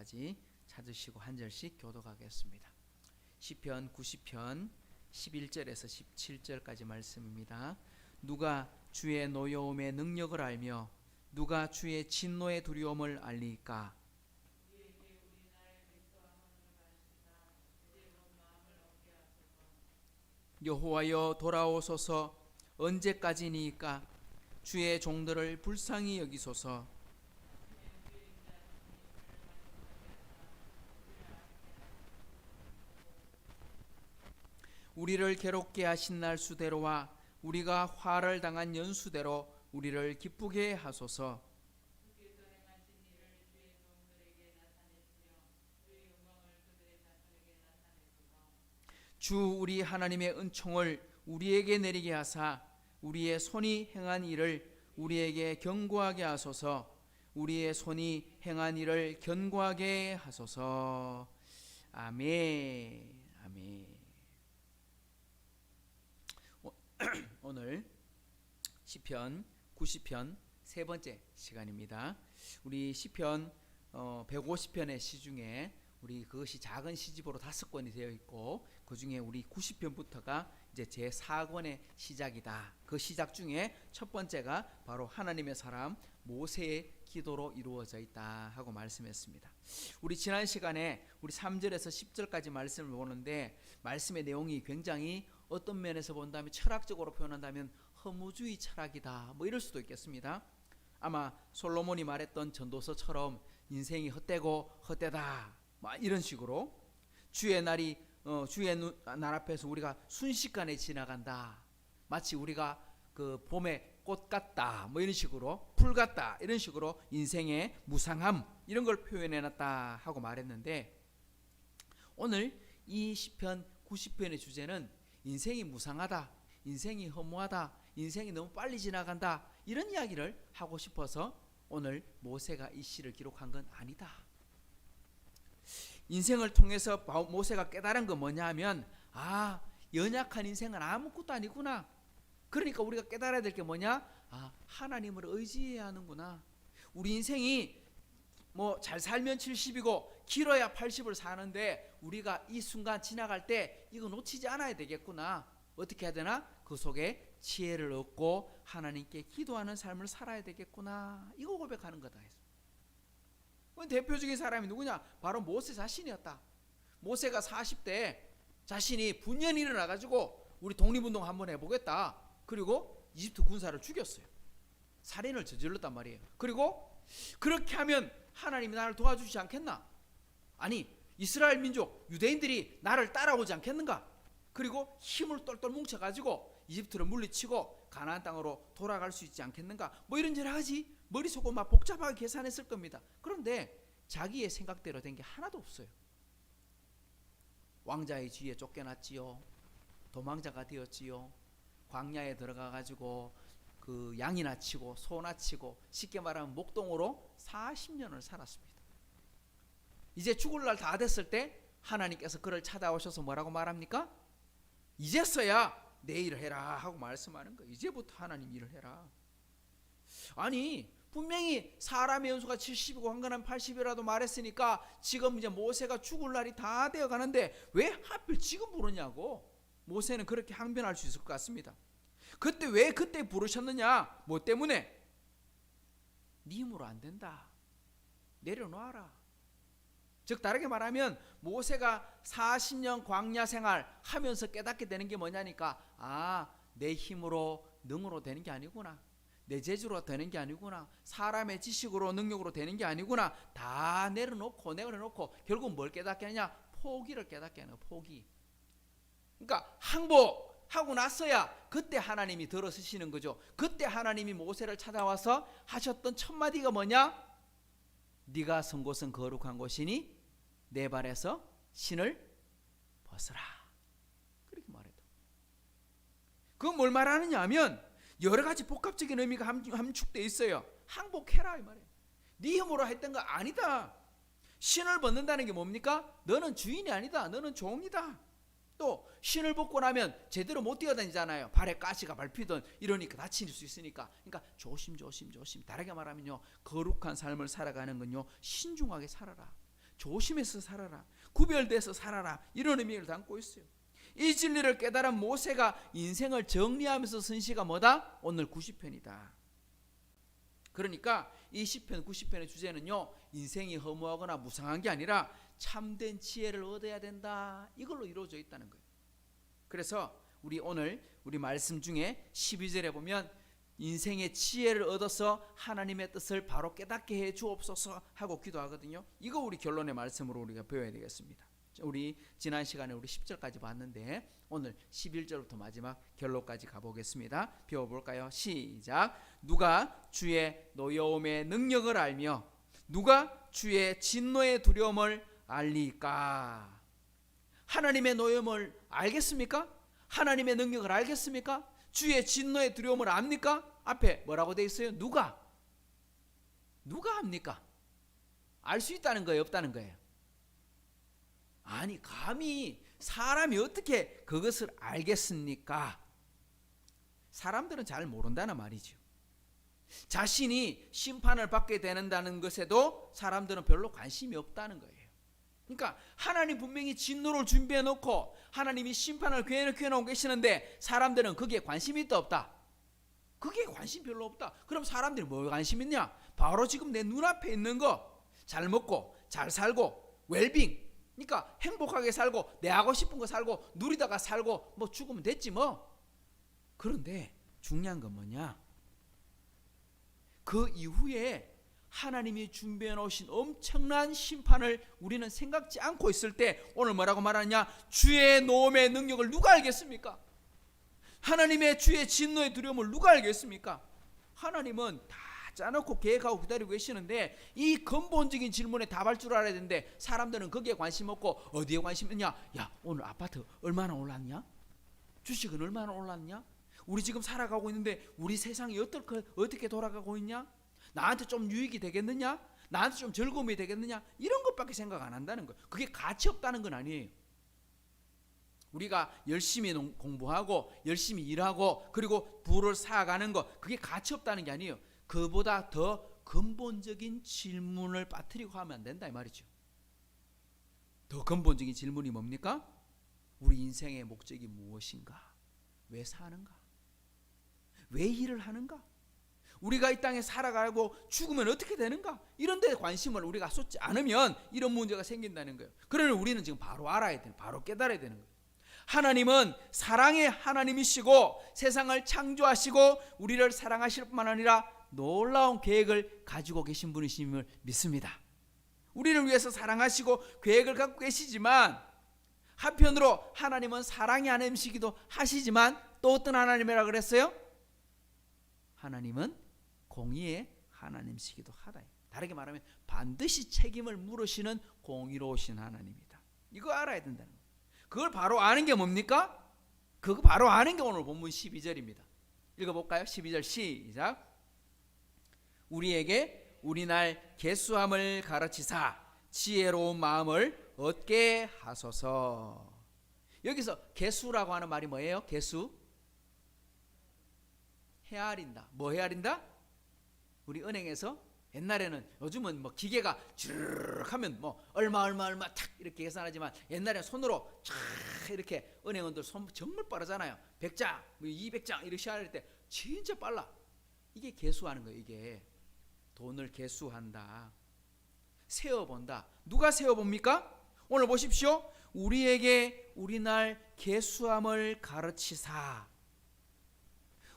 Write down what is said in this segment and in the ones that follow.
말씀까지 찾으시고 한 절씩 교독하겠습니다. 시편 90편 11절에서 17절까지 말씀입니다. 누가 주의 노여움의 능력을 알며 누가 주의 진노의 두려움을 알리까? 여호와여 돌아오소서. 언제까지니까? 주의 종들을 불쌍히 여기소서. 우리를 괴롭게 하신 날 수대로와 우리가 화를 당한 연수대로 우리를 기쁘게 하소서. 주 우리 하나님의 은총을 우리에게 내리게 하사 우리의 손이 행한 일을 우리에게 견고하게 하소서. 우리의 손이 행한 일을 견고하게 하소서. 아멘. 아멘. 오늘 시편 90편 세 번째 시간입니다. 우리 시편 150편의 시 중에 우리 그것이 작은 시집으로 5권이 되어 있고 그 중에 우리 90편부터가 이제 제 4권의 시작이다. 그 시작 중에 첫 번째가 바로 하나님의 사람 모세의 기도로 이루어져 있다 하고 말씀했습니다. 우리 지난 시간에 우리 3절에서 10절까지 말씀을 보는데 말씀의 내용이 굉장히 어떤 면에서 본다면 철학적으로 표현한다면 허무주의 철학이다 뭐 이럴 수도 있겠습니다. 아마 솔로몬이 말했던 전도서처럼 인생이 헛되고 헛되다 뭐 이런 식으로 주의 날이 주의 날 앞에서 우리가 순식간에 지나간다. 마치 우리가 그 봄의 꽃 같다 뭐 이런 식으로 풀 같다 이런 식으로 인생의 무상함 이런 걸 표현해놨다 하고 말했는데 오늘 이 시편 90편의 주제는 인생이 무상하다, 인생이 허무하다, 인생이 너무 빨리 지나간다 이런 이야기를 하고 싶어서 오늘 모세가 이 시를 기록한 건 아니다. 인생을 통해서 모세가 깨달은 건 뭐냐 하면 연약한 인생은 아무것도 아니구나. 그러니까 우리가 깨달아야 될 게 뭐냐? 하나님을 의지해야 하는구나. 우리 인생이 뭐 잘 살면 70이고 길어야 80을 사는데 우리가 이 순간 지나갈 때 이거 놓치지 않아야 되겠구나. 어떻게 해야 되나? 그 속에 지혜를 얻고 하나님께 기도하는 삶을 살아야 되겠구나. 이거 고백하는 거다. 대표적인 사람이 누구냐? 바로 모세 자신이었다. 모세가 40대 자신이 분연히 일어나가지고 우리 독립운동 한번 해보겠다. 그리고 이집트 군사를 죽였어요. 살인을 저질렀단 말이에요. 그리고 그렇게 하면 하나님이 나를 도와주지 않겠나? 아니 이스라엘 민족 유대인들이 나를 따라오지 않겠는가? 그리고 힘을 똘똘 뭉쳐가지고 이집트를 물리치고 가나안 땅으로 돌아갈 수 있지 않겠는가? 뭐 이런 여러 가지 머릿속으로 막 복잡하게 계산했을 겁니다. 그런데 자기의 생각대로 된 게 하나도 없어요. 왕자의 지위에 쫓겨났지요. 도망자가 되었지요. 광야에 들어가가지고 그 양이나 치고 소나 치고 쉽게 말하면 목동으로 40년을 살았습니다. 이제 죽을 날 다 됐을 때 하나님께서 그를 찾아오셔서 뭐라고 말합니까? 이제서야 내 일을 해라 하고 말씀하는 거예요. 이제부터 하나님 일을 해라. 아니 분명히 사람의 연수가 70이고 한가는 80이라도 말했으니까 지금 이제 모세가 죽을 날이 다 되어 가는데 왜 하필 지금 부르냐고. 모세는 그렇게 항변할 수 있을 것 같습니다. 그때 왜 그때 부르셨느냐? 뭐 때문에? 네 힘으로 안 된다. 내려놓아라. 즉 다르게 말하면 모세가 40년 광야 생활 하면서 깨닫게 되는 게 뭐냐니까 내 힘으로 능으로 되는 게 아니구나. 내 재주로 되는 게 아니구나. 사람의 지식으로 능력으로 되는 게 아니구나. 다 내려놓고 결국 뭘 깨닫게 하냐? 포기를 깨닫게 하는 거야. 포기. 그러니까 항복하고 났어야 그때 하나님이 들어서시는 거죠. 그때 하나님이 모세를 찾아와서 하셨던 첫 마디가 뭐냐? 네가 선 곳은 거룩한 곳이니 내 발에서 신을 벗으라. 그렇게 말했다. 그건 뭘 말하느냐 하면 여러 가지 복합적인 의미가 함축되어 있어요. 항복해라 이 말이에요. 네 힘으로 했던 거 아니다. 신을 벗는다는 게 뭡니까? 너는 주인이 아니다. 너는 종이다. 또 신을 벗고 나면 제대로 못 뛰어다니잖아요. 발에 가시가 밟히든 이러니까 다칠 수 있으니까. 그러니까 조심. 다르게 말하면요, 거룩한 삶을 살아가는 건요, 신중하게 살아라. 조심해서 살아라, 구별돼서 살아라, 이런 의미를 담고 있어요. 이 진리를 깨달은 모세가 인생을 정리하면서 쓴 시가 뭐다? 오늘 90편이다. 그러니까 이 10편 90편의 주제는요, 인생이 허무하거나 무상한 게 아니라 참된 지혜를 얻어야 된다, 이걸로 이루어져 있다는 거예요. 그래서 오늘 우리 말씀 중에 12절에 보면 인생의 지혜를 얻어서 하나님의 뜻을 바로 깨닫게 해 주옵소서 하고 기도하거든요. 이거 우리 결론의 말씀으로 우리가 배워야 되겠습니다. 우리 지난 시간에 우리 10절까지 봤는데 오늘 11절부터 마지막 결론까지 가보겠습니다. 배워볼까요? 시작. 누가 주의 노여움의 능력을 알며 누가 주의 진노의 두려움을 알리까? 하나님의 노여움을 알겠습니까? 하나님의 능력을 알겠습니까? 주의 진노의 두려움을 압니까? 앞에 뭐라고 되어 있어요? 누가 합니까? 알 수 있다는 거예요, 없다는 거예요? 아니, 감히 사람이 어떻게 그것을 알겠습니까? 사람들은 잘 모른다는 말이죠. 자신이 심판을 받게 되는다는 것에도 사람들은 별로 관심이 없다는 거예요. 그러니까 하나님 분명히 진노를 준비해 놓고 하나님이 심판을 계획해 놓고 계시는데 사람들은 거기에 관심이 있다 없다? 거기에 관심 별로 없다. 그럼 사람들이 뭐에 관심 있냐? 바로 지금 내 눈앞에 있는 거, 잘 먹고 잘 살고 웰빙, 그러니까 행복하게 살고 내 하고 싶은 거 살고 누리다가 살고 뭐 죽으면 됐지 뭐. 그런데 중요한 건 뭐냐? 그 이후에 하나님이 준비해 놓으신 엄청난 심판을 우리는 생각지 않고 있을 때 오늘 뭐라고 말하느냐? 주의 노음의 능력을 누가 알겠습니까? 하나님의 주의 진노의 두려움을 누가 알겠습니까? 하나님은 다 짜놓고 계획하고 기다리고 계시는데 이 근본적인 질문에 답할 줄 알아야 되는데 사람들은 거기에 관심 없고 어디에 관심 있냐? 야, 오늘 아파트 얼마나 올랐냐? 주식은 얼마나 올랐냐? 우리 지금 살아가고 있는데 우리 세상이 어떻게 돌아가고 있냐? 나한테 좀 유익이 되겠느냐? 나한테 좀 즐거움이 되겠느냐? 이런 것밖에 생각 안 한다는 거예요. 그게 가치 없다는 건 아니에요. 우리가 열심히 공부하고 열심히 일하고 그리고 부를 쌓아가는 거, 그게 가치 없다는 게 아니에요. 그보다 더 근본적인 질문을 빠뜨리고 하면 안 된다 이 말이죠. 더 근본적인 질문이 뭡니까? 우리 인생의 목적이 무엇인가? 왜 사는가? 왜 일을 하는가? 우리가 이 땅에 살아가고 죽으면 어떻게 되는가? 이런 데 관심을 우리가 쏟지 않으면 이런 문제가 생긴다는 거예요. 그러니 우리는 지금 바로 알아야 되는, 바로 깨달아야 되는 거예요. 하나님은 사랑의 하나님이시고 세상을 창조하시고 우리를 사랑하실 뿐만 아니라 놀라운 계획을 가지고 계신 분이심을 믿습니다. 우리를 위해서 사랑하시고 계획을 갖고 계시지만 한편으로 하나님은 사랑의 하나님이시기도 하시지만 또 어떤 하나님이라 그랬어요? 하나님은 공의의 하나님이시기도 하다. 다르게 말하면 반드시 책임을 물으시는 공의로우신 하나님이다. 이거 알아야 된다는 거예요. 그걸 바로 아는 게 뭡니까? 그거 바로 아는 게 오늘 본문 12절입니다. 읽어볼까요? 12절 시작. 우리에게 우리날 계수함을 가르치사 지혜로운 마음을 얻게 하소서. 여기서 계수라고 하는 말이 뭐예요? 계수? 헤아린다. 뭐 헤아린다? 우리 은행에서 옛날에는, 요즘은 뭐 기계가 쭈르륵 하면 뭐 얼마 탁 이렇게 계산하지만 옛날에 손으로 쫙 이렇게 은행원들 손 정말 빠르잖아요. 100장, 200장 이렇게 시작할 때 진짜 빨라. 이게 계수하는 거예요. 이게 돈을 계수한다. 세어본다. 누가 세어봅니까? 오늘 보십시오. 우리에게 우리날 계수함을 가르치사.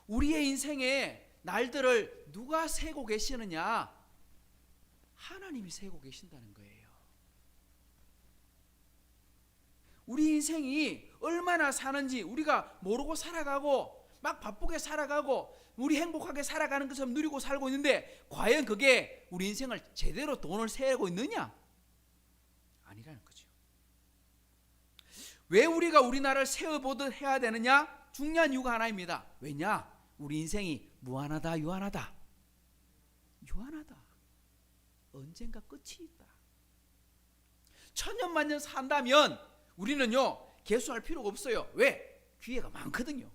우리의 인생의 날들을 누가 세고 계시느냐? 하나님이 세고 계신다는 거예요. 우리 인생이 얼마나 사는지 우리가 모르고 살아가고 막 바쁘게 살아가고 우리 행복하게 살아가는 것처럼 누리고 살고 있는데 과연 그게 우리 인생을 제대로 돈을 세고 있느냐? 아니라는 거죠. 왜 우리가 우리나라를 세어보듯 해야 되느냐? 중요한 이유가 하나입니다. 왜냐? 우리 인생이 무한하다, 유한하다. 유한하다. 언젠가 끝이 있다. 천년만년 산다면 우리는요 계수할 필요가 없어요. 왜? 기회가 많거든요.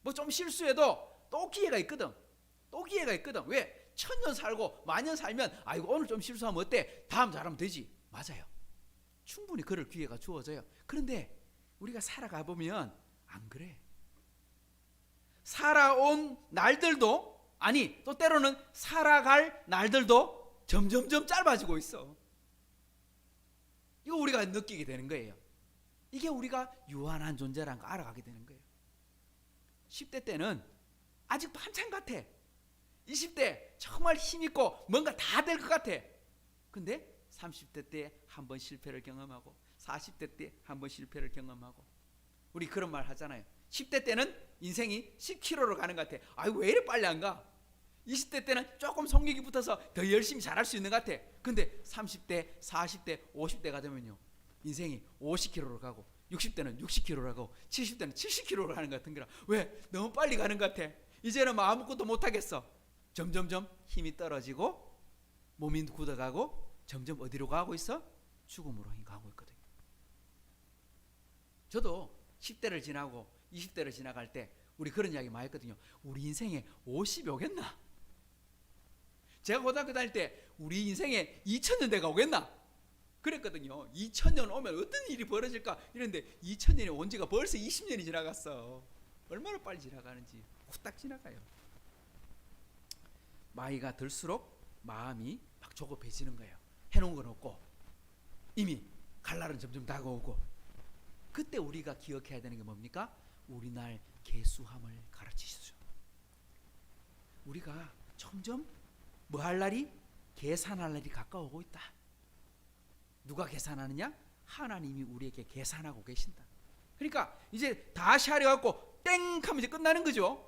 뭐 좀 실수해도 또 기회가 있거든. 또 기회가 있거든. 왜? 1000년 살고 만년 살면 아이고 오늘 좀 실수하면 어때? 다음 잘하면 되지. 맞아요. 충분히 그럴 기회가 주어져요. 그런데 우리가 살아가 보면 안 그래. 살아온 날들도, 아니 또 때로는 살아갈 날들도 점점점 짧아지고 있어. 이거 우리가 느끼게 되는 거예요. 이게 우리가 유한한 존재라는 거 알아가게 되는 거예요. 10대 때는 아직도 한참 같아. 20대 정말 힘있고 뭔가 다 될 것 같아. 근데 30대 때 한 번 실패를 경험하고 40대 때 한 번 실패를 경험하고, 우리 그런 말 하잖아요. 10대 때는 인생이 10km로 가는 것 같아. 아유 왜 이래 빨리 안 가? 20대 때는 조금 성격이 붙어서 더 열심히 잘할 수 있는 것 같아. 근데 30대, 40대, 50대가 되면요, 인생이 50km로 가고 60대는 60km로 가고 70대는 70km로 가는 것 같은 거라. 왜? 너무 빨리 가는 것 같아. 이제는 뭐 아무것도 못하겠어. 점점점 힘이 떨어지고 몸이 굳어가고 점점 어디로 가고 있어? 죽음으로 가고 있거든요. 저도 10대를 지나고 20대를 지나갈 때 우리 그런 이야기 많이 했거든요. 우리 인생에 50이 오겠나? 제가 고등학교 다닐 때 우리 인생에 2000년대가 오겠나? 그랬거든요. 2000년 오면 어떤 일이 벌어질까? 이랬는데 2000년이 온 지가 벌써 20년이 지나갔어. 얼마나 빨리 지나가는지 후딱 지나가요. 나이가 들수록 마음이 막 조급해지는 거예요. 해놓은 건 없고 이미 갈 날은 점점 다가오고. 그때 우리가 기억해야 되는 게 뭡니까? 우리 날 계수함을 가르치시죠. 우리가 점점 뭐 할 날이? 계산할 날이 가까워오고 있다. 누가 계산하느냐? 하나님이 우리에게 계산하고 계신다. 그러니까 이제 다시 하려고 땡 하면 이제 끝나는 거죠.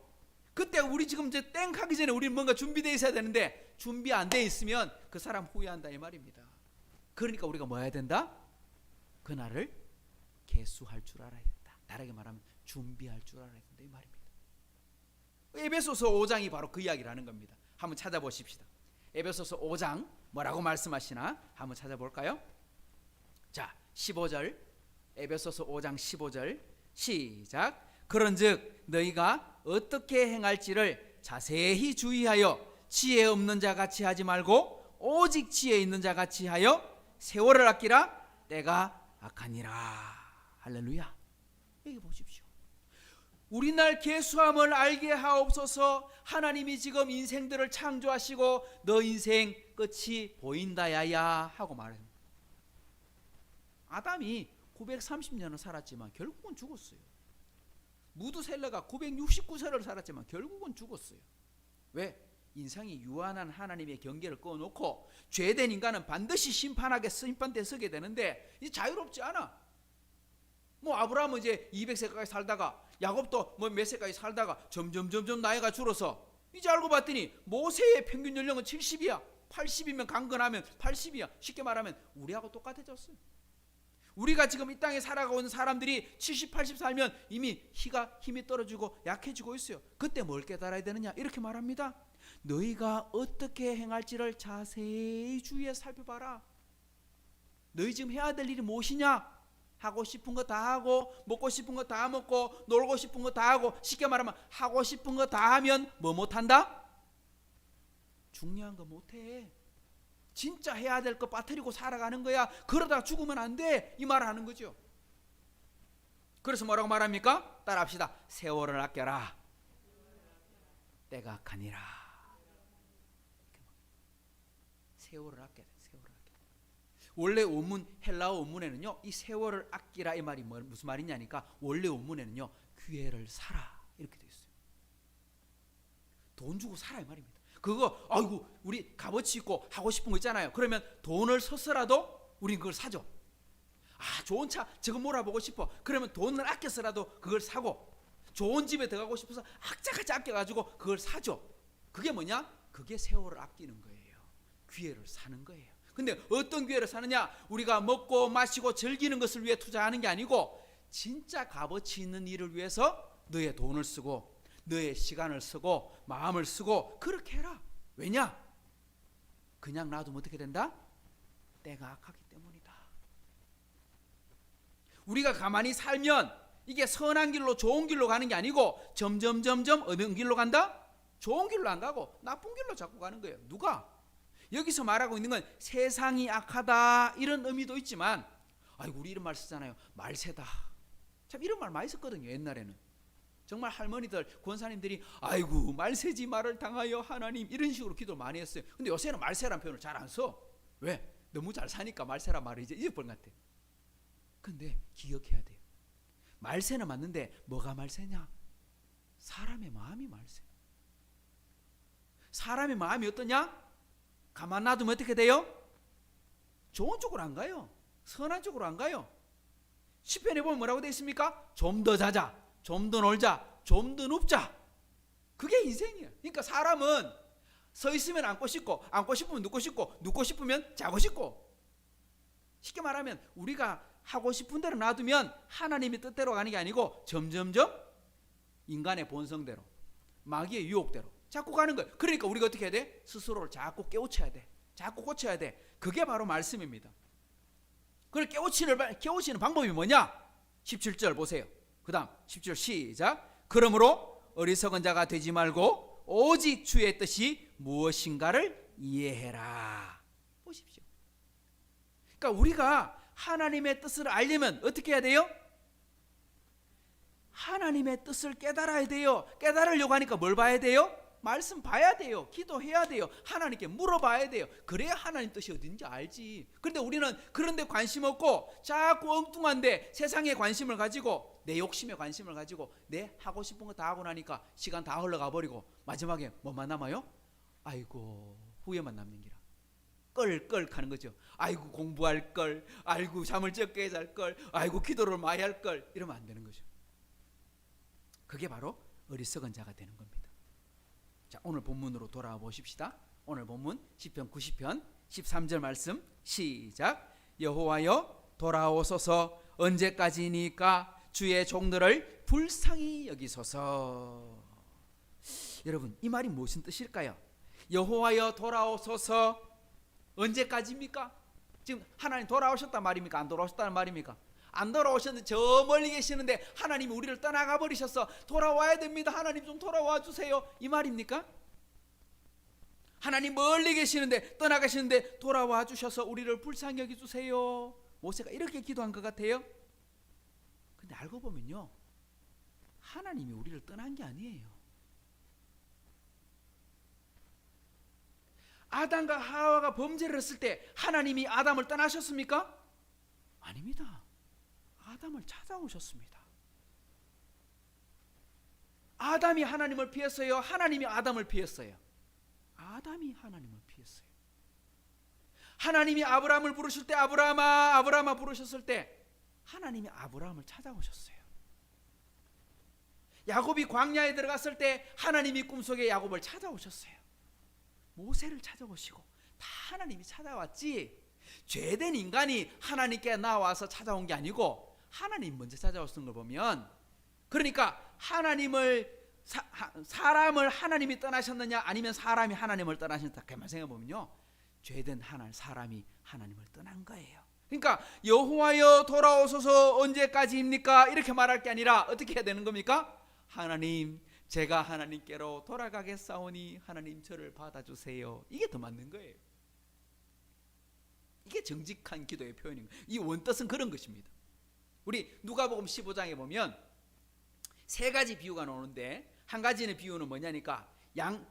그때 우리 지금 이제 땡 하기 전에 우리는 뭔가 준비되어 있어야 되는데 준비 안 돼 있으면 그 사람 후회한다 이 말입니다. 그러니까 우리가 뭐 해야 된다? 그날을 계수할 줄 알아야 된다. 다르게 말하면 준비할 줄 알아야 된다 이 말입니다. 에베소서 5장이 바로 그 이야기를 하는 겁니다. 한번 찾아보십시다. 에베소서 5장 뭐라고 말씀하시나 한번 찾아볼까요? 자, 15절, 에베소서 5장 15절 시작. 그런즉 너희가 어떻게 행할지를 자세히 주의하여 지혜 없는 자 같이 하지 말고 오직 지혜 있는 자 같이 하여 세월을 아끼라. 때가 악하니라. 할렐루야. 여기 보십시오. 우리 날 계수함을 알게 하옵소서. 하나님이 지금 인생들을 창조하시고 너 인생 끝이 보인다 야야 하고 말합니다. 아담이 930년을 살았지만 결국은 죽었어요. 무드셀라가 969세를 살았지만 결국은 죽었어요. 왜? 인생이 유한한 하나님의 경계를 꺼놓고 죄된 인간은 반드시 심판대에 서게 되는데 이제 자유롭지 않아. 뭐 아브라함은 이제 200세까지 살다가 야곱도 뭐 몇 세까지 살다가 점점 나이가 줄어서 이제 알고 봤더니 모세의 평균 연령은 70이야. 80이면 강건하면 80이야. 쉽게 말하면 우리하고 똑같아졌어요. 우리가 지금 이 땅에 살아가고 있는 사람들이 70, 80 살면 이미 힘이 떨어지고 약해지고 있어요. 그때 뭘 깨달아야 되느냐? 이렇게 말합니다. 너희가 어떻게 행할지를 자세히 주의해 살펴봐라. 너희 지금 해야 될 일이 무엇이냐? 하고 싶은 거 다 하고 먹고 싶은 거 다 먹고 놀고 싶은 거 다 하고, 쉽게 말하면 하고 싶은 거 다 하면 뭐 못한다? 중요한 거 못해. 진짜 해야 될 거 빠뜨리고 살아가는 거야. 그러다가 죽으면 안 돼. 이 말을 하는 거죠. 그래서 뭐라고 말합니까? 따라합시다. 세월을 아껴라. 때가 악하니라. 세월을 아껴야 돼. 세월을 아껴. 원래 원문 헬라어 원문에는요, 이 세월을 아끼라 이 말이 무슨 말이냐니까, 원래 원문에는요, 기회를 사라 이렇게 되어 있어요. 돈 주고 사라 이 말입니다. 그거 아이고 우리 값어치 있고 하고 싶은 거 있잖아요. 그러면 돈을 써서라도 우린 그걸 사죠. 아, 좋은 차 저거 몰아보고 싶어. 그러면 돈을 아껴서라도 그걸 사고, 좋은 집에 들어가고 싶어서 악자같이 아껴가지고 그걸 사죠. 그게 뭐냐? 그게 세월을 아끼는 거예요. 기회를 사는 거예요. 근데 어떤 기회를 사느냐? 우리가 먹고 마시고 즐기는 것을 위해 투자하는 게 아니고 진짜 값어치 있는 일을 위해서 너의 돈을 쓰고 너의 시간을 쓰고 마음을 쓰고 그렇게 해라. 왜냐? 그냥 놔두면 어떻게 된다? 때가 악하기 때문이다. 우리가 가만히 살면 이게 선한 길로 좋은 길로 가는 게 아니고 점점 어느 길로 간다? 좋은 길로 안 가고 나쁜 길로 자꾸 가는 거예요. 누가? 여기서 말하고 있는 건 세상이 악하다 이런 의미도 있지만, 아이고 우리 이런 말 쓰잖아요. 말세다. 참 이런 말 많이 썼거든요. 옛날에는 정말 할머니들, 권사님들이 아이고 말세지 말을 당하여 하나님 이런 식으로 기도를 많이 했어요. 근데 요새는 말세란 표현을 잘 안 써. 왜? 너무 잘 사니까 말세란 말을 이제 잊어버린 것 같아. 근데 기억해야 돼요. 말세는 맞는데 뭐가 말세냐? 사람의 마음이 말세. 사람의 마음이 어떠냐? 가만 놔두면 어떻게 돼요? 좋은 쪽으로 안 가요. 선한 쪽으로 안 가요. 시편에 보면 뭐라고 되어 있습니까? 좀 더 자자, 좀 더 놀자, 좀 더 눕자. 그게 인생이에요. 그러니까 사람은 서 있으면 앉고 싶고, 앉고 싶으면 눕고 싶고, 눕고 싶으면 자고 싶고. 쉽게 말하면 우리가 하고 싶은 대로 놔두면 하나님의 뜻대로 가는 게 아니고 점점점 인간의 본성대로, 마귀의 유혹대로 자꾸 가는 거예요. 그러니까 우리가 어떻게 해야 돼? 스스로를 자꾸 깨우쳐야 돼. 자꾸 고쳐야 돼. 그게 바로 말씀입니다. 그걸 깨우치는 방법이 뭐냐? 17절 보세요. 그 다음 10절 시작. 그러므로 어리석은 자가 되지 말고 오직 주의 뜻이 무엇인가를 이해해라. 보십시오. 그러니까 우리가 하나님의 뜻을 알려면 어떻게 해야 돼요? 하나님의 뜻을 깨달아야 돼요. 깨달으려고 하니까 뭘 봐야 돼요? 말씀 봐야 돼요. 기도해야 돼요. 하나님께 물어봐야 돼요. 그래야 하나님 뜻이 어딘지 알지. 그런데 우리는 그런 데 관심 없고 자꾸 엉뚱한데 세상에 관심을 가지고, 내 욕심에 관심을 가지고 내 하고 싶은 거 다 하고 나니까 시간 다 흘러가 버리고 마지막에 뭐만 남아요? 아이고 후회만 남는 기라. 껄껄 하는 거죠. 아이고 공부할 걸, 아이고 잠을 적게 잘 걸, 아이고 기도를 많이 할 걸. 이러면 안 되는 거죠. 그게 바로 어리석은 자가 되는 겁니다. 자, 오늘 본문으로 돌아와 보십시다. 오늘 본문 시편 90편 13절 말씀 시작. 여호와여 돌아오소서. 언제까지니까 주의 종들을 불쌍히 여기소서. 여러분 이 말이 무슨 뜻일까요? 여호와여 돌아오소서. 언제까지입니까? 지금 하나님 돌아오셨단 말입니까? 안 돌아오셨다는 말입니까? 안 돌아오셨는데 저 멀리 계시는데 하나님이 우리를 떠나가 버리셔서 돌아와야 됩니다. 하나님 좀 돌아와 주세요. 이 말입니까? 하나님 멀리 계시는데 떠나가시는데 돌아와 주셔서 우리를 불쌍히 여겨 주세요. 모세가 이렇게 기도한 것 같아요. 근데 알고 보면요, 하나님이 우리를 떠난 게 아니에요. 아담과 하와가 범죄를 했을 때 하나님이 아담을 떠나셨습니까? 아닙니다. 아담을 찾아오셨습니다. 아담이 하나님을 피했어요? 하나님이 아담을 피했어요? 아담이 하나님을 피했어요. 하나님이 아브라함을 부르실 때 아브라함아 아브라함아 부르셨을 때 하나님이 아브라함을 찾아오셨어요. 야곱이 광야에 들어갔을 때 하나님이 꿈속에 야곱을 찾아오셨어요. 모세를 찾아오시고 다 하나님이 찾아왔지, 죄된 인간이 하나님께 나와서 찾아온 게 아니고 하나님 먼저 찾아오신 걸 보면, 그러니까 사람을 하나님이 떠나셨느냐 아니면 사람이 하나님을 떠나셨다, 그만 생각해 보면요, 죄된 사람이 하나님을 떠난 거예요. 그러니까 여호와여 돌아오소서 언제까지입니까? 이렇게 말할 게 아니라 어떻게 해야 되는 겁니까? 하나님 제가 하나님께로 돌아가겠사오니 하나님 저를 받아주세요. 이게 더 맞는 거예요. 이게 정직한 기도의 표현인 거예요. 이 원뜻은 그런 것입니다. 우리 누가복음 15장에 보면 세 가지 비유가 나오는데, 한 가지는 비유는 뭐냐니까 양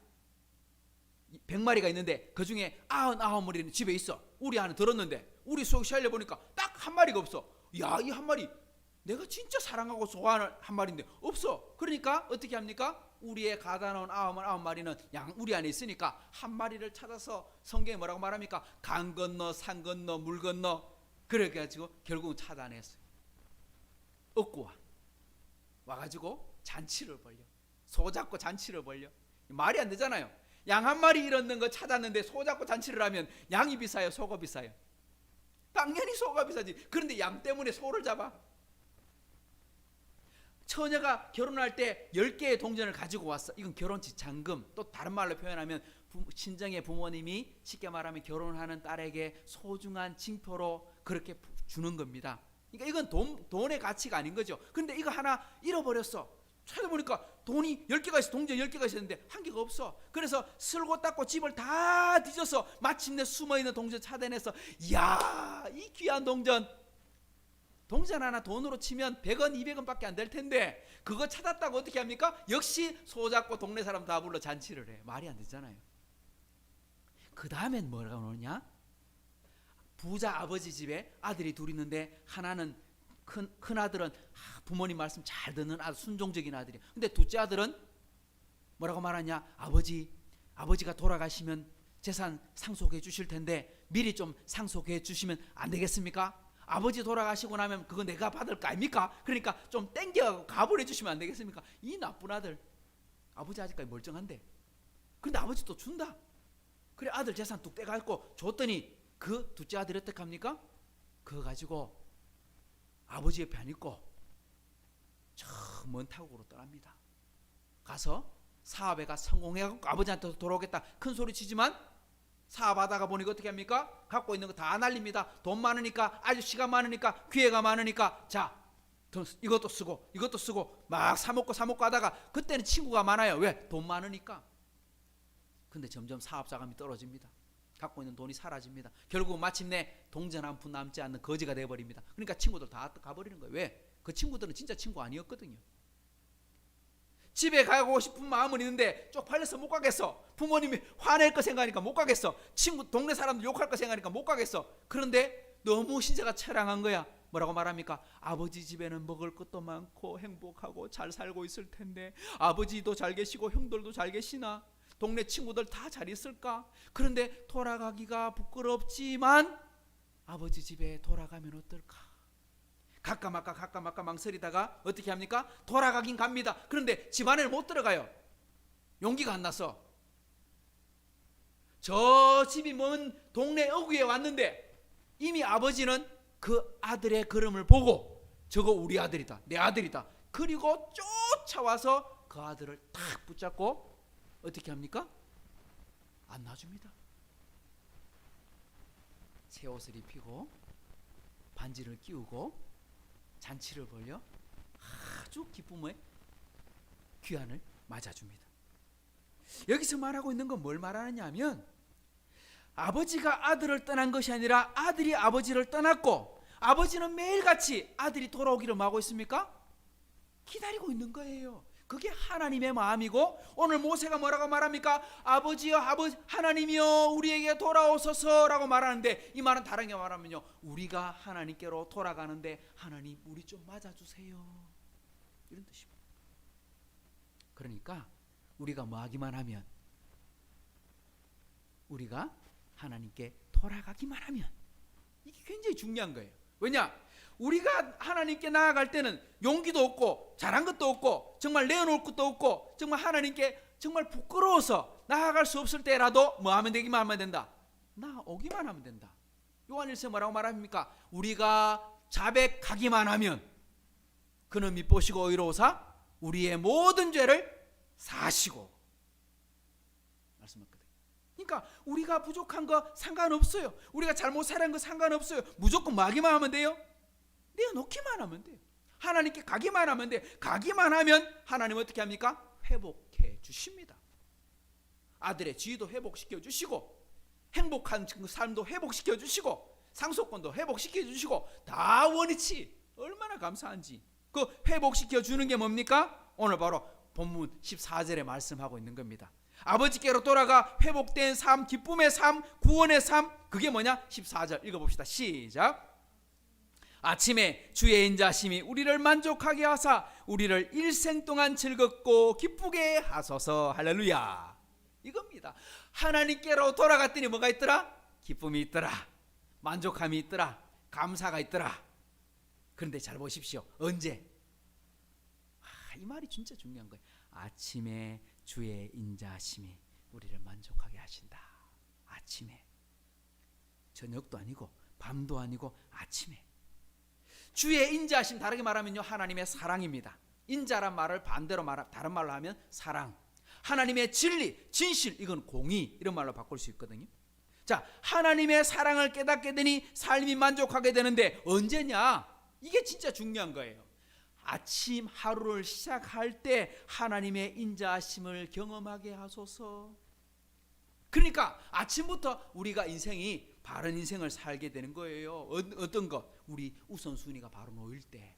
100마리가 있는데 그 중에 99마리는 집에 있어. 우리 안에 들었는데 우리 속 시알려 보니까 딱 한 마리가 없어. 야, 이 한 마리 내가 진짜 사랑하고 좋아하는 한 마리인데 없어. 그러니까 어떻게 합니까? 우리의 가다 놓은 99마리는 양 우리 안에 있으니까 한 마리를 찾아서, 성경에 뭐라고 말합니까? 강 건너 산 건너 물 건너, 그래가지고 결국은 찾아냈어요. 얻고 와가지고 잔치를 벌려, 소 잡고 잔치를 벌려. 말이 안 되잖아요. 양 한 마리 잃었는 거 찾았는데 소 잡고 잔치를 하면 양이 비싸요, 소가 비싸요? 당연히 소가 비싸지. 그런데 양 때문에 소를 잡아? 처녀가 결혼할 때 10개의 동전을 가지고 왔어. 이건 결혼치 잔금. 또 다른 말로 표현하면 친정의 부모님이 쉽게 말하면 결혼하는 딸에게 소중한 징표로 그렇게 주는 겁니다. 그러니까 이건 돈의 가치가 아닌 거죠. 그런데 이거 하나 잃어버렸어. 찾아보니까 돈이 10개가 있어. 동전 10개가 있었는데 한 개가 없어. 그래서 쓸고 닦고 집을 다 뒤져서 마침내 숨어있는 동전 찾아내서, 이야, 이 귀한 동전 하나 돈으로 치면 100원 200원밖에 안 될 텐데 그거 찾았다고 어떻게 합니까? 역시 소잡고 동네 사람 다 불러 잔치를 해. 말이 안 되잖아요. 그 다음엔 뭐라고 나오냐? 부자 아버지 집에 아들이 둘 있는데, 하나는 큰 아들은 부모님 말씀 잘 듣는 아주 순종적인 아들이야. 근데 둘째 아들은 뭐라고 말하냐? 아버지가 돌아가시면 재산 상속해 주실 텐데 미리 좀 상속해 주시면 안 되겠습니까? 아버지 돌아가시고 나면 그거 내가 받을 거 아닙니까? 그러니까 좀 땡겨 가불해 주시면 안 되겠습니까? 이 나쁜 아들, 아버지 아직까지 멀쩡한데, 그런데 아버지 또 준다. 그래 아들 재산 뚝 떼갖고 줬더니 그 둘째 아들이 어떻게 합니까? 그거 가지고 아버지의 편 있고 저 먼 타국으로 떠납니다. 가서 사업에가 성공해갖고 아버지한테 돌아오겠다 큰 소리 치지만, 사업하다가 보니까 어떻게 합니까? 갖고 있는 거 다 날립니다. 돈 많으니까, 아저씨가 많으니까, 기회가 많으니까, 자 이것도 쓰고 막 사먹고 하다가, 그때는 친구가 많아요. 왜? 돈 많으니까. 근데 점점 사업 자금이 떨어집니다. 갖고 있는 돈이 사라집니다. 결국 마침내 동전 한 푼 남지 않는 거지가 돼버립니다. 그러니까 친구들 다 가버리는 거예요. 왜? 그 친구들은 진짜 친구 아니었거든요. 집에 가고 싶은 마음은 있는데 쪽팔려서 못 가겠어. 부모님이 화낼 거 생각하니까 못 가겠어. 친구 동네 사람들 욕할 거 생각하니까 못 가겠어. 그런데 너무 신세가 처량한 거야. 뭐라고 말합니까? 아버지 집에는 먹을 것도 많고 행복하고 잘 살고 있을 텐데, 아버지도 잘 계시고 형들도 잘 계시나, 동네 친구들 다 잘 있을까? 그런데 돌아가기가 부끄럽지만 아버지 집에 돌아가면 어떨까? 갈까 말까 망설이다가 어떻게 합니까? 돌아가긴 갑니다. 그런데 집 안에 못 들어가요. 용기가 안 나서. 저 집이 먼 동네 어귀에 왔는데 이미 아버지는 그 아들의 걸음을 보고, 저거 우리 아들이다, 내 아들이다. 그리고 쫓아와서 그 아들을 탁 붙잡고 어떻게 합니까? 안 놔줍니다. 새 옷을 입히고 반지를 끼우고 잔치를 벌여 아주 기쁨의 귀환을 맞아줍니다. 여기서 말하고 있는 건 뭘 말하느냐 하면, 아버지가 아들을 떠난 것이 아니라 아들이 아버지를 떠났고, 아버지는 매일같이 아들이 돌아오기를 뭐하고 있습니까? 기다리고 있는 거예요. 그게 하나님의 마음이고, 오늘 모세가 뭐라고 말합니까? 아버지여, 하나님이여 우리에게 돌아오소서라고 말하는데, 이 말은 다른 게 말하면요, 우리가 하나님께로 돌아가는데 하나님 우리 좀 맞아주세요, 이런 뜻입니다. 그러니까 우리가 뭐 하기만 하면, 우리가 하나님께 돌아가기만 하면, 이게 굉장히 중요한 거예요. 왜냐? 우리가 하나님께 나아갈 때는 용기도 없고 잘한 것도 없고 정말 내어놓을 것도 없고 정말 하나님께 정말 부끄러워서 나아갈 수 없을 때라도 뭐 하면 되기만 하면 된다? 나오기만 하면 된다. 요한일서 뭐라고 말합니까? 우리가 자백하기만 하면 그는 미쁘시고 의로우사 우리의 모든 죄를 사시고 말씀했거든요. 그러니까 우리가 부족한 거 상관없어요. 우리가 잘못 살은 거 상관없어요. 무조건 뭐 하기만 하면 돼요? 내어놓기만 하면 돼요. 하나님께 가기만 하면 돼. 가기만 하면 하나님은 어떻게 합니까? 회복해 주십니다. 아들의 지위도 회복시켜 주시고, 행복한 삶도 회복시켜 주시고, 상속권도 회복시켜 주시고, 다 원위치 얼마나 감사한지. 그 회복시켜 주는 게 뭡니까? 오늘 바로 본문 14절에 말씀하고 있는 겁니다. 아버지께로 돌아가 회복된 삶, 기쁨의 삶, 구원의 삶, 그게 뭐냐? 14절 읽어봅시다. 시작. 아침에 주의 인자심이 우리를 만족하게 하사 우리를 일생 동안 즐겁고 기쁘게 하소서. 할렐루야. 이겁니다. 하나님께로 돌아갔더니 뭐가 있더라? 기쁨이 있더라, 만족함이 있더라, 감사가 있더라. 그런데 잘 보십시오. 언제? 이 말이 진짜 중요한 거예요. 아침에 주의 인자심이 우리를 만족하게 하신다. 아침에. 저녁도 아니고 밤도 아니고 아침에. 주의 인자심, 다르게 말하면요, 하나님의 사랑입니다. 인자란 말을 반대로 다른 말로 하면 사랑. 하나님의 진리, 진실, 이건 공의, 이런 말로 바꿀 수 있거든요. 자, 하나님의 사랑을 깨닫게 되니 삶이 만족하게 되는데 언제냐? 이게 진짜 중요한 거예요. 아침 하루를 시작할 때 하나님의 인자하심을 경험하게 하소서. 그러니까 아침부터 우리가 인생이 바른 인생을 살게 되는 거예요. 어떤 것? 우리 우선순위가 바로 놓일 때.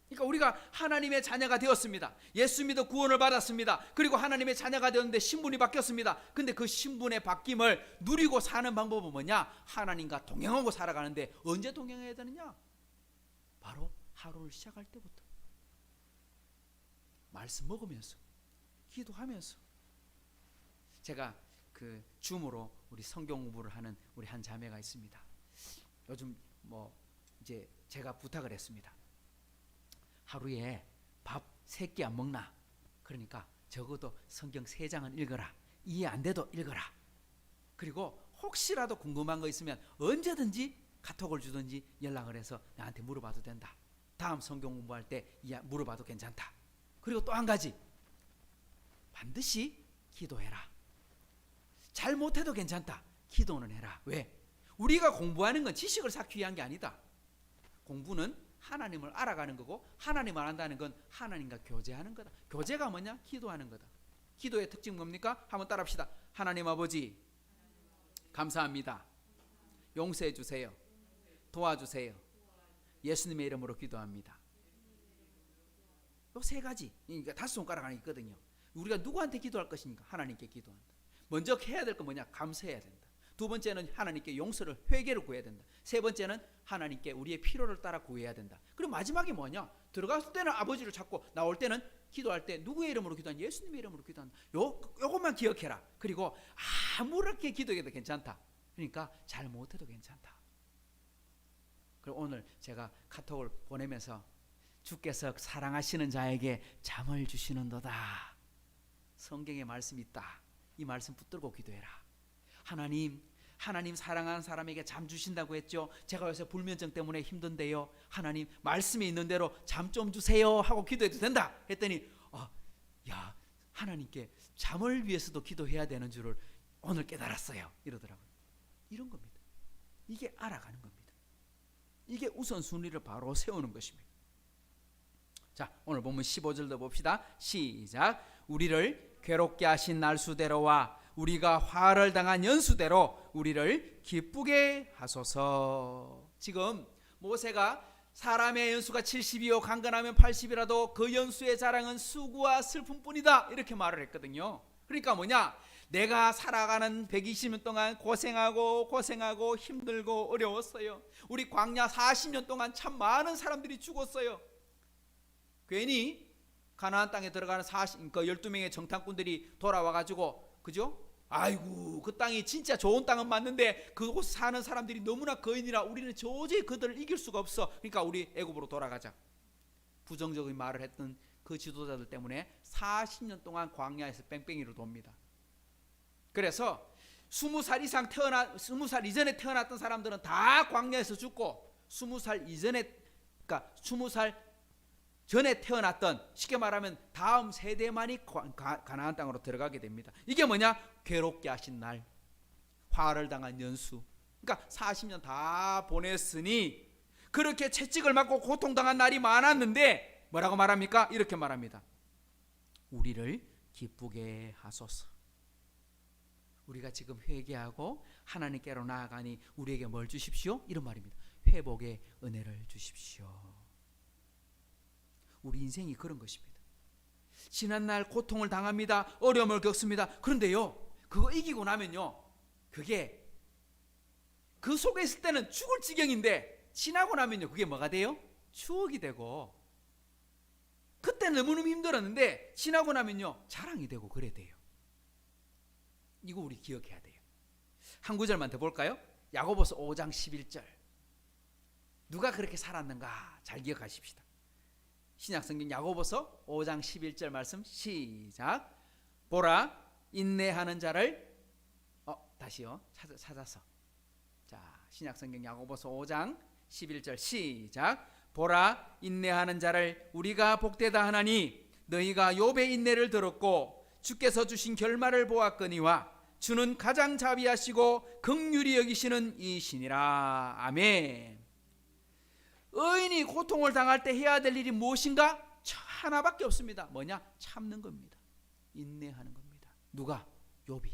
그러니까 우리가 하나님의 자녀가 되었습니다. 예수 믿어 구원을 받았습니다. 그리고 하나님의 자녀가 되었는데 신분이 바뀌었습니다. 근데 그 신분의 바뀜을 누리고 사는 방법은 뭐냐? 하나님과 동행하고 살아가는데 언제 동행해야 되느냐? 바로 하루를 시작할 때부터. 말씀 먹으면서, 기도하면서. 제가 그 줌으로 우리 성경 공부를 하는 우리 한 자매가 있습니다. 요즘 이제 제가 부탁을 했습니다. 하루에 밥 3끼 안 먹나? 그러니까 적어도 성경 3장은 읽어라. 이해 안 돼도 읽어라. 그리고 혹시라도 궁금한 거 있으면 언제든지 카톡을 주든지 연락을 해서 나한테 물어봐도 된다. 다음 성경 공부할 때 물어봐도 괜찮다. 그리고 또 한 가지, 반드시 기도해라. 잘 못해도 괜찮다. 기도는 해라. 왜? 우리가 공부하는 건 지식을 쌓기 위한 게 아니다. 공부는 하나님을 알아가는 거고, 하나님을 안다는 건 하나님과 교제하는 거다. 교제가 뭐냐? 기도하는 거다. 기도의 특징 뭡니까? 한번 따라합시다. 하나님 아버지 감사합니다. 용서해 주세요. 도와주세요. 예수님의 이름으로 기도합니다. 요 3가지, 그러니까 5손가락 안에 있거든요. 우리가 누구한테 기도할 것입니까? 하나님께 기도한다. 먼저 해야 될 건 뭐냐? 감사해야 된다. 2번째는 하나님께 용서를, 회개를 구해야 된다. 3번째는 하나님께 우리의 필요를 따라 구해야 된다. 그리고 마지막이 뭐냐? 들어갔을 때는 아버지를 찾고 나올 때는 기도할 때 누구의 이름으로 기도하냐? 예수님의 이름으로 기도한다. 요것만 기억해라. 그리고 아무렇게 기도해도 괜찮다. 그러니까 잘 못해도 괜찮다. 그리고 오늘 제가 카톡을 보내면서 주께서 사랑하시는 자에게 잠을 주시는도다. 성경에 말씀이 있다. 이 말씀 붙들고 기도해라. 하나님 사랑하는 사람에게 잠 주신다고 했죠. 제가 요새 불면증 때문에 힘든데요. 하나님 말씀에 있는 대로 잠 좀 주세요 하고 기도해도 된다 했더니 하나님께 잠을 위해서도 기도해야 되는 줄을 오늘 깨달았어요 이러더라고요. 이런 겁니다. 이게 알아가는 겁니다. 이게 우선순위를 바로 세우는 것입니다. 자, 오늘 본문 15절도 봅시다. 시작. 우리를 괴롭게 하신 날수대로와 우리가 화를 당한 연수대로 우리를 기쁘게 하소서. 지금 모세가 사람의 연수가 70이요 강건하면 80이라도 그 연수의 자랑은 수고와 슬픔뿐이다 이렇게 말을 했거든요. 그러니까 뭐냐? 내가 살아가는 120년 동안 고생하고 힘들고 어려웠어요. 우리 광야 40년 동안 참 많은 사람들이 죽었어요. 괜히 가나안 땅에 들어가는 12명의 정탐꾼들이 돌아와가지고, 그죠? 아이고, 그 땅이 진짜 좋은 땅은 맞는데 그곳 사는 사람들이 너무나 거인이라 우리는 도저히 그들을 이길 수가 없어. 그러니까 우리 애굽으로 돌아가자. 부정적인 말을 했던 그 지도자들 때문에 40년 동안 광야에서 뺑뺑이로 돕니다. 그래서 20살 이전에 태어났던 사람들은 다 광야에서 죽고 20살 이전에, 그러니까 20살 전에 태어났던, 쉽게 말하면 다음 세대만이 가나안 땅으로 들어가게 됩니다. 이게 뭐냐? 괴롭게 하신 날, 화를 당한 연수. 그러니까 40년 다 보냈으니 그렇게 채찍을 맞고 고통당한 날이 많았는데 뭐라고 말합니까? 이렇게 말합니다. 우리를 기쁘게 하소서. 우리가 지금 회개하고 하나님께로 나아가니 우리에게 뭘 주십시오? 이런 말입니다. 회복의 은혜를 주십시오. 우리 인생이 그런 것입니다. 지난날 고통을 당합니다. 어려움을 겪습니다. 그런데요, 그거 이기고 나면요, 그게 그 속에 있을 때는 죽을 지경인데 지나고 나면요, 그게 뭐가 돼요? 추억이 되고, 그때는 너무너무 힘들었는데 지나고 나면요, 자랑이 되고 그래 돼요. 이거 우리 기억해야 돼요. 한 구절만 더 볼까요? 야고보서 5장 11절. 누가 그렇게 살았는가 잘 기억하십시다. 신약성경 야고보서 5장 11절 말씀 시작. 보라, 인내하는 자를 다시요, 찾아서. 자, 신약성경 야고보서 5장 11절 시작. 보라, 인내하는 자를 우리가 복되다 하나니 너희가 욥의 인내를 들었고 주께서 주신 결말을 보았거니와 주는 가장 자비하시고 긍휼히 여기시는 이시니라. 아멘. 의인이 고통을 당할 때 해야 될 일이 무엇인가? 하나밖에 없습니다. 뭐냐? 참는 겁니다. 인내하는 겁니다. 누가? 욥이.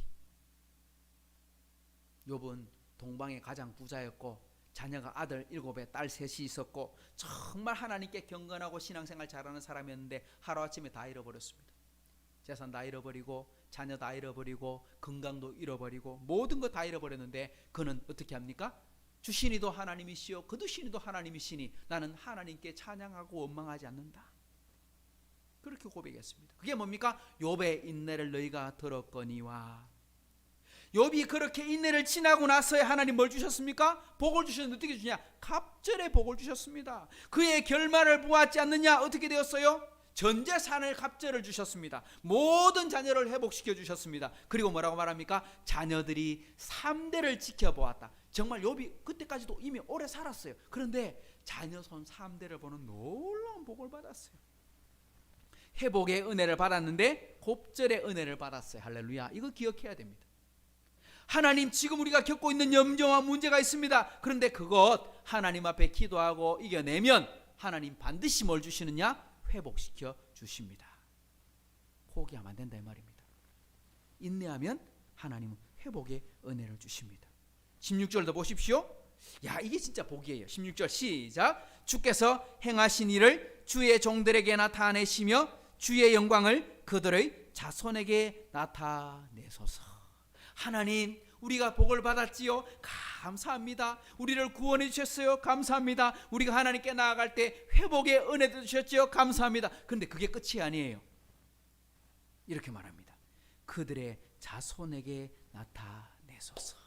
욥은 동방의 가장 부자였고 자녀가 아들 7에 딸 3이 있었고 정말 하나님께 경건하고 신앙생활 잘하는 사람이었는데 하루아침에 다 잃어버렸습니다. 재산 다 잃어버리고 자녀 다 잃어버리고 건강도 잃어버리고 모든 거 다 잃어버렸는데 그는 어떻게 합니까? 주신이도 하나님이시요 그도 신이도 하나님이시니 나는 하나님께 찬양하고 원망하지 않는다. 그렇게 고백했습니다. 그게 뭡니까? 욥의 인내를 너희가 들었거니와. 욥이 그렇게 인내를 지나고 나서야 하나님 뭘 주셨습니까? 복을 주셨는데 어떻게 주냐? 갑절에 복을 주셨습니다. 그의 결말을 보았지 않느냐? 어떻게 되었어요? 전 재산을 갑절을 주셨습니다. 모든 자녀를 회복시켜 주셨습니다. 그리고 뭐라고 말합니까? 자녀들이 3대를 지켜보았다. 정말 욥이 그때까지도 이미 오래 살았어요. 그런데 자녀 손 3대를 보는 놀라운 복을 받았어요. 회복의 은혜를 받았는데 곱절의 은혜를 받았어요. 할렐루야. 이거 기억해야 됩니다. 하나님, 지금 우리가 겪고 있는 염려와 문제가 있습니다. 그런데 그것 하나님 앞에 기도하고 이겨내면 하나님 반드시 뭘 주시느냐? 회복시켜 주십니다. 포기하면 안 된다 이 말입니다. 인내하면 하나님은 회복의 은혜를 주십니다. 16절도 보십시오. 야, 이게 진짜 복이에요. 16절 시작. 주께서 행하신 일을 주의 종들에게 나타내시며 주의 영광을 그들의 자손에게 나타내소서. 하나님, 우리가 복을 받았지요. 감사합니다. 우리를 구원해 주셨어요. 감사합니다. 우리가 하나님께 나아갈 때 회복의 은혜도 주셨지요. 감사합니다. 그런데 그게 끝이 아니에요. 이렇게 말합니다. 그들의 자손에게 나타내소서.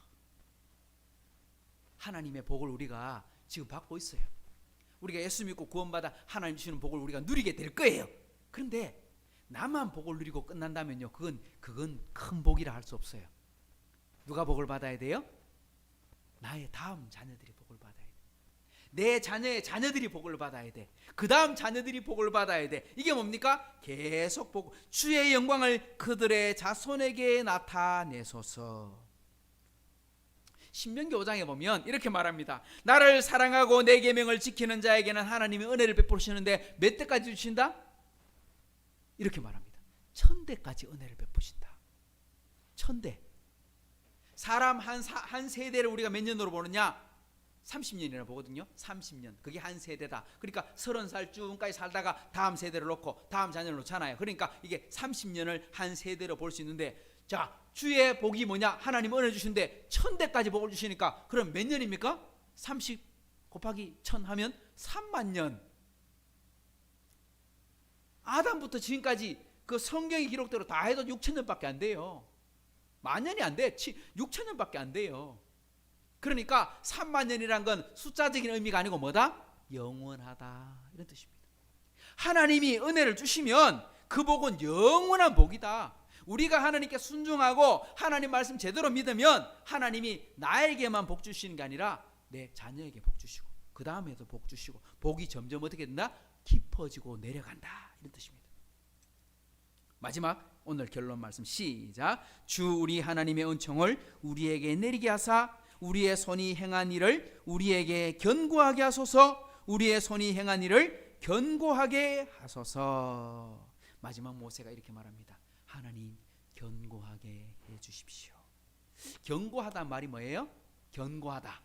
하나님의 복을 우리가 지금 받고 있어요. 우리가 예수 믿고 구원받아 하나님 주시는 복을 우리가 누리게 될 거예요. 그런데 나만 복을 누리고 끝난다면요, 그건 큰 복이라 할 수 없어요. 누가 복을 받아야 돼요? 나의 다음 자녀들이 복을 받아야 돼. 내 자녀의 자녀들이 복을 받아야 돼. 그 다음 자녀들이 복을 받아야 돼. 이게 뭡니까? 계속 복, 주의 영광을 그들의 자손에게 나타내소서. 신명기 5장에 보면 이렇게 말합니다. 나를 사랑하고 내 계명을 지키는 자에게는 하나님이 은혜를 베푸시는데 몇 대까지 주신다? 이렇게 말합니다. 1000대까지 은혜를 베푸신다. 1000대. 사람 한 세대를 우리가 몇 년으로 보느냐? 30년이나 보거든요. 30년. 그게 한 세대다. 그러니까 30살 쭉까지 살다가 다음 세대를 놓고 다음 자녀를 놓잖아요. 그러니까 이게 30년을 한 세대로 볼 수 있는데, 자, 주의 복이 뭐냐? 하나님 은혜 주시는데 1000대까지 복을 주시니까 그럼 몇 년입니까? 30 곱하기 1000 하면 3만 년. 아담부터 지금까지 그 성경의 기록대로 다 해도 6000년밖에 안 돼요. 만년이 안 돼. 6000년밖에 안 돼요. 그러니까 3만 년이란 건 숫자적인 의미가 아니고 뭐다? 영원하다, 이런 뜻입니다. 하나님이 은혜를 주시면 그 복은 영원한 복이다. 우리가 하나님께 순종하고 하나님 말씀 제대로 믿으면 하나님이 나에게만 복 주시는 게 아니라 내 자녀에게 복 주시고 그 다음에도 복 주시고 복이 점점 어떻게 된다? 깊어지고 내려간다, 이런 뜻입니다. 마지막 오늘 결론 말씀 시작. 주 우리 하나님의 은총을 우리에게 내리게 하사 우리의 손이 행한 일을 우리에게 견고하게 하소서. 우리의 손이 행한 일을 견고하게 하소서. 마지막 모세가 이렇게 말합니다. 하나님, 견고하게 해 주십시오. 견고하다 말이 뭐예요? 견고하다,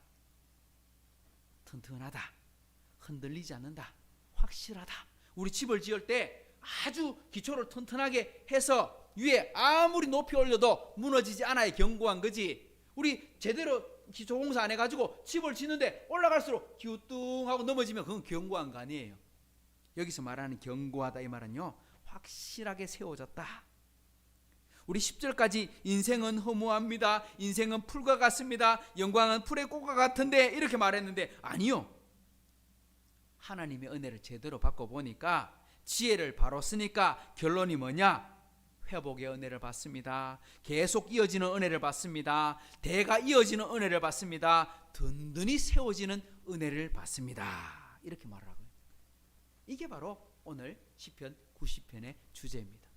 튼튼하다, 흔들리지 않는다, 확실하다. 우리 집을 지을 때 아주 기초를 튼튼하게 해서 위에 아무리 높이 올려도 무너지지 않아야 견고한 거지. 우리 제대로 기초 공사 안 해가지고 집을 짓는데 올라갈수록 기우뚱하고 넘어지면 그건 견고한 거 아니에요. 여기서 말하는 견고하다 이 말은요, 확실하게 세워졌다. 우리 10절까지 인생은 허무합니다, 인생은 풀과 같습니다, 영광은 풀의 꽃과 같은데 이렇게 말했는데 아니요. 하나님의 은혜를 제대로 받고 보니까, 지혜를 바로 쓰니까 결론이 뭐냐? 회복의 은혜를 받습니다. 계속 이어지는 은혜를 받습니다. 대가 이어지는 은혜를 받습니다. 든든히 세워지는 은혜를 받습니다. 이렇게 말하고요. 이게 바로 오늘 시편 90편의 주제입니다.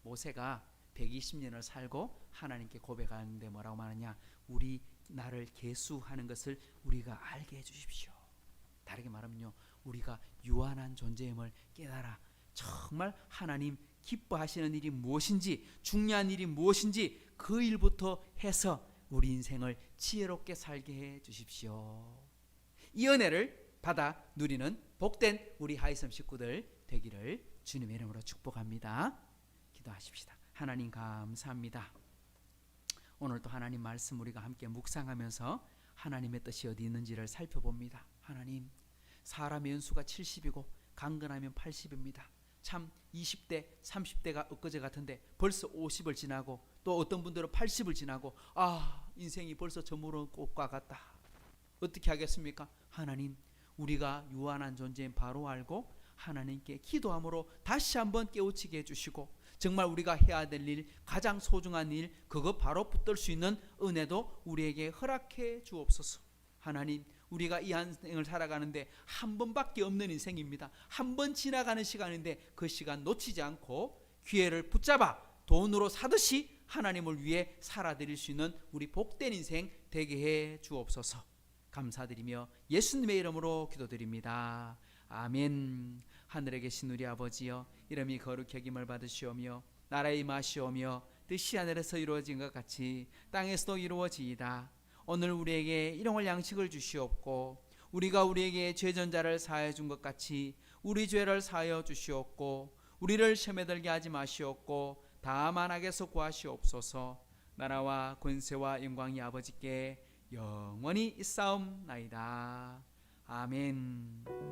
모세가 120년을 살고 하나님께 고백하는데 뭐라고 말하냐? 우리 나를 계수하는 것을 우리가 알게 해주십시오. 다르게 말하면요, 우리가 유한한 존재임을 깨달아 정말 하나님 기뻐하시는 일이 무엇인지, 중요한 일이 무엇인지 그 일부터 해서 우리 인생을 지혜롭게 살게 해 주십시오. 이 은혜를 받아 누리는 복된 우리 하이섬 식구들 되기를 주님의 이름으로 축복합니다. 기도하십시다. 하나님 감사합니다. 오늘 또 하나님 말씀 우리가 함께 묵상하면서 하나님의 뜻이 어디 있는지를 살펴봅니다. 하나님, 사람의 연수가 70이고 강건하면 80입니다. 참 20대 30대가 엊그제 같은데 벌써 50을 지나고 또 어떤 분들은 80을 지나고 인생이 벌써 저물은 꽃과 같다. 어떻게 하겠습니까? 하나님, 우리가 유한한 존재인 바로 알고 하나님께 기도함으로 다시 한번 깨우치게 해주시고 정말 우리가 해야 될 일, 가장 소중한 일, 그거 바로 붙들 수 있는 은혜도 우리에게 허락해 주옵소서. 하나님, 우리가 이 한 생을 살아가는데 한 번밖에 없는 인생입니다. 한 번 지나가는 시간인데 그 시간 놓치지 않고 기회를 붙잡아 돈으로 사듯이 하나님을 위해 살아드릴 수 있는 우리 복된 인생 되게 해 주옵소서. 감사드리며 예수님의 이름으로 기도드립니다. 아멘. 하늘에 계신 우리 아버지여, 이름이 거룩히 여김을 받으시오며 나라의 임하시오며 뜻이 하늘에서 이루어진 것 같이 땅에서도 이루어지이다. 오늘 우리에게 일용할 양식을 주시옵고 우리가 우리에게 죄전자를 사하여 준 것 같이 우리 죄를 사하여 주시옵고 우리를 시험에 들게 하지 마시옵고 다만 악에서 구하시옵소서. 나라와 권세와 영광이 아버지께 영원히 있사옵나이다. 아멘. 아멘.